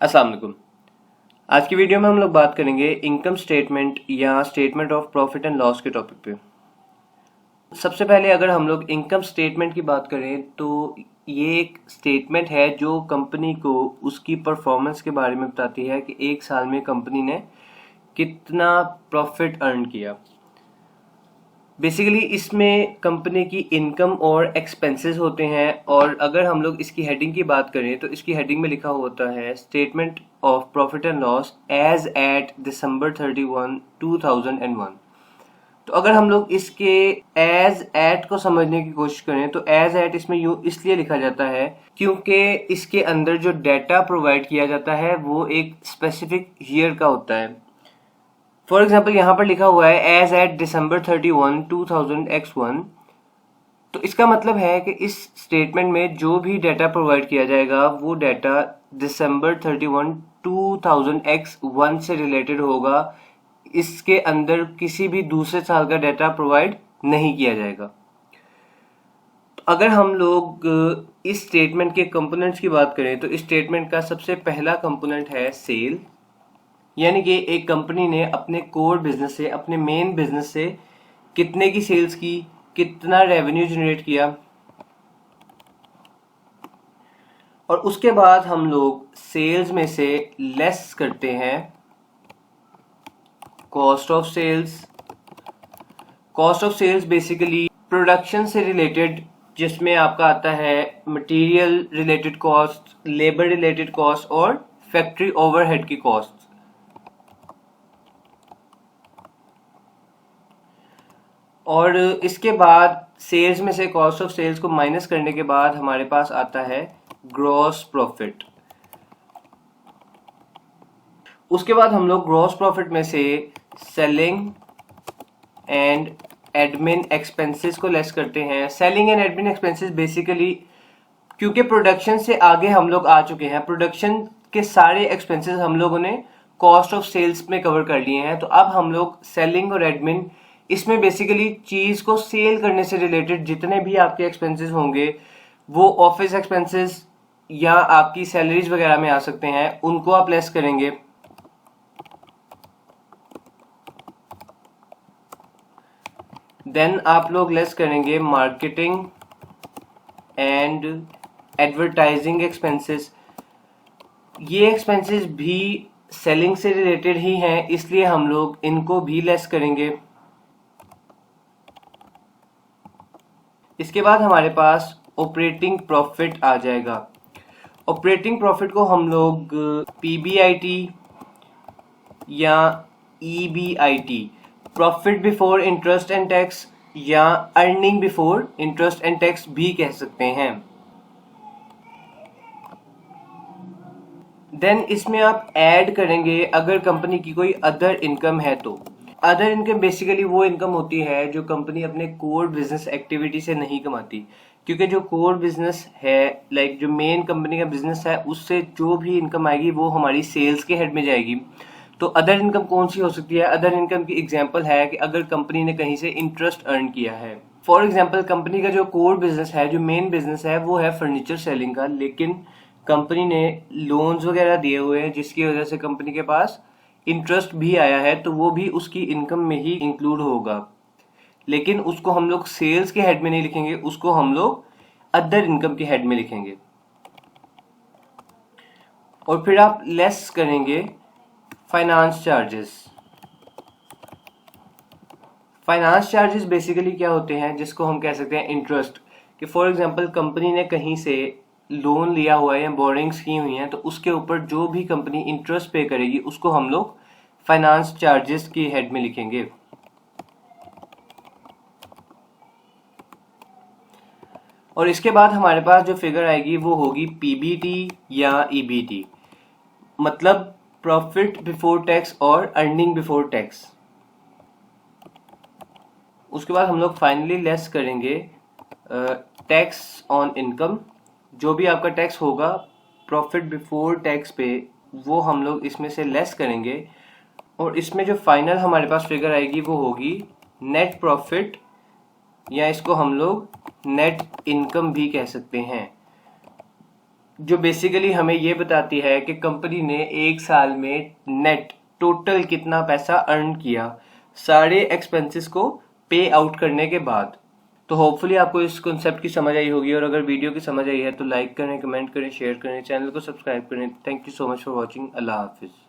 अस्सलाम वालेकुम। आज की वीडियो में हम लोग बात करेंगे इनकम स्टेटमेंट या statement of profit and loss के टॉपिक पे। सबसे पहले अगर हम लोग इनकम स्टेटमेंट की बात करें तो ये एक स्टेटमेंट है जो कंपनी को उसकी परफॉर्मेंस के बारे में बताती है कि एक साल में कंपनी ने कितना प्रॉफिट अर्न किया। बेसिकली इसमें कंपनी की इनकम और एक्सपेंसेस होते हैं, और अगर हम लोग इसकी हेडिंग की बात करें तो इसकी हेडिंग में लिखा होता है statement of profit and loss as at December 31, 2001। तो अगर हम लोग इसके एज एट को समझने की कोशिश करें तो एज एट इसमें यूं इसलिए लिखा जाता है क्योंकि इसके अंदर जो डाटा प्रोवाइड किया जाता है वो एक स्पेसिफिक ईयर का होता है। फॉर एग्जाम्पल यहाँ पर लिखा हुआ है एज एट दिसंबर 31, 2000x1। तो इसका मतलब है कि इस स्टेटमेंट में जो भी डाटा प्रोवाइड किया जाएगा वो डाटा दिसंबर 31, 2000x1 से रिलेटेड होगा। इसके अंदर किसी भी दूसरे साल का डाटा प्रोवाइड नहीं किया जाएगा। अगर हम लोग इस स्टेटमेंट के कंपोनेंट्स की बात करें तो इस स्टेटमेंट का सबसे पहला कंपोनेंट है सेल, यानी कि एक कंपनी ने अपने कोर बिजनेस से, अपने मेन बिजनेस से कितने की सेल्स की, कितना रेवेन्यू जनरेट किया। और उसके बाद हम लोग सेल्स में से लेस करते हैं cost of sales. Cost of sales basically production से रिलेटेड, जिसमें आपका आता है material related cost, labour related cost और फैक्ट्री ओवरहेड की कॉस्ट। और इसके बाद सेल्स में से कॉस्ट ऑफ सेल्स को माइनस करने के बाद हमारे पास आता है ग्रॉस प्रॉफिट। उसके बाद हम लोग ग्रॉस प्रॉफिट में से सेलिंग एंड एडमिन एक्सपेंसेस को लेस करते हैं। Selling and admin expenses basically क्योंकि प्रोडक्शन से आगे हम लोग आ चुके हैं, प्रोडक्शन के सारे एक्सपेंसेस हम लोगों ने कॉस्ट ऑफ सेल्स में कवर कर लिए हैं। तो अब हम लोग सेलिंग और एडमिन, इसमें बेसिकली चीज को सेल करने से रिलेटेड जितने भी आपके एक्सपेंसेस होंगे वो ऑफिस एक्सपेंसेस या आपकी सैलरीज वगैरह में आ सकते हैं, उनको आप लेस करेंगे। देन आप लोग लेस करेंगे मार्केटिंग एंड एडवर्टाइजिंग एक्सपेंसेस। ये एक्सपेंसेस भी सेलिंग से रिलेटेड ही हैं, इसलिए हम लोग इनको भी लेस करेंगे। इसके बाद हमारे पास ऑपरेटिंग प्रॉफिट आ जाएगा। ऑपरेटिंग प्रॉफिट को हम लोग पीबीआईटी या EBIT, profit before interest and tax, या earning before interest and tax भी कह सकते हैं। देन इसमें आप ऐड करेंगे अगर कंपनी की कोई अदर इनकम है तो। अदर इनकम बेसिकली वो इनकम होती है जो कंपनी अपने कोर बिजनेस एक्टिविटी से नहीं कमाती, क्योंकि जो कोर बिजनेस है, लाइक जो मेन कंपनी का बिजनेस है, उससे जो भी इनकम आएगी वो हमारी सेल्स के हेड में जाएगी। तो अदर इनकम कौन सी हो सकती है? अदर इनकम की एग्जांपल है कि अगर कंपनी ने कहीं से इंटरेस्ट अर्न किया है। फॉर एग्जांपल कंपनी का जो कोर बिजनेस है, जो मेन बिजनेस है, वो है फर्नीचर सेलिंग का, लेकिन कंपनी ने लोन्स वगैरह दिए हुए हैं जिसकी वजह से कंपनी के पास इंटरेस्ट भी आया है, तो वो भी उसकी इनकम में ही इंक्लूड होगा। लेकिन उसको हम लोग सेल्स के हेड में नहीं लिखेंगे, उसको हम लोग अदर इनकम के हेड में लिखेंगे। और फिर आप लेस करेंगे finance charges. Finance charges basically क्या होते हैं, जिसको हम कह सकते हैं इंटरेस्ट। कि फॉर एग्जांपल कंपनी ने कहीं से लोन लिया हुआ है या बोरिंग्स की हुई हैं, तो उसके ऊपर जो भी कंपनी इंटरेस्ट पे करेगी उसको हम लोग फाइनेंस चार्जेस की हेड में लिखेंगे। और इसके बाद हमारे पास जो फिगर आएगी वो होगी पीबीटी या ईबीटी, मतलब प्रॉफिट बिफोर टैक्स और अर्निंग बिफोर टैक्स। उसके बाद हम लोग फाइनली लेस करेंगे टैक्स ऑन इनकम। जो भी आपका टैक्स होगा प्रॉफिट बिफोर टैक्स पे, वो हम लोग इसमें से लेस करेंगे। और इसमें जो फाइनल हमारे पास फिगर आएगी वो होगी नेट प्रॉफिट, या इसको हम लोग नेट इनकम भी कह सकते हैं। जो बेसिकली हमें ये बताती है कि कंपनी ने एक साल में नेट टोटल कितना पैसा अर्न किया सारे एक्सपेंसेस को पे आउट करने के बाद। तो होपफुली आपको इस कॉन्सेप्ट की समझ आई होगी, और अगर वीडियो की समझ आई है तो लाइक करें, कमेंट करें, शेयर करें, चैनल को सब्सक्राइब करें। Thank you so much for watching. अल्लाह हाफिज़।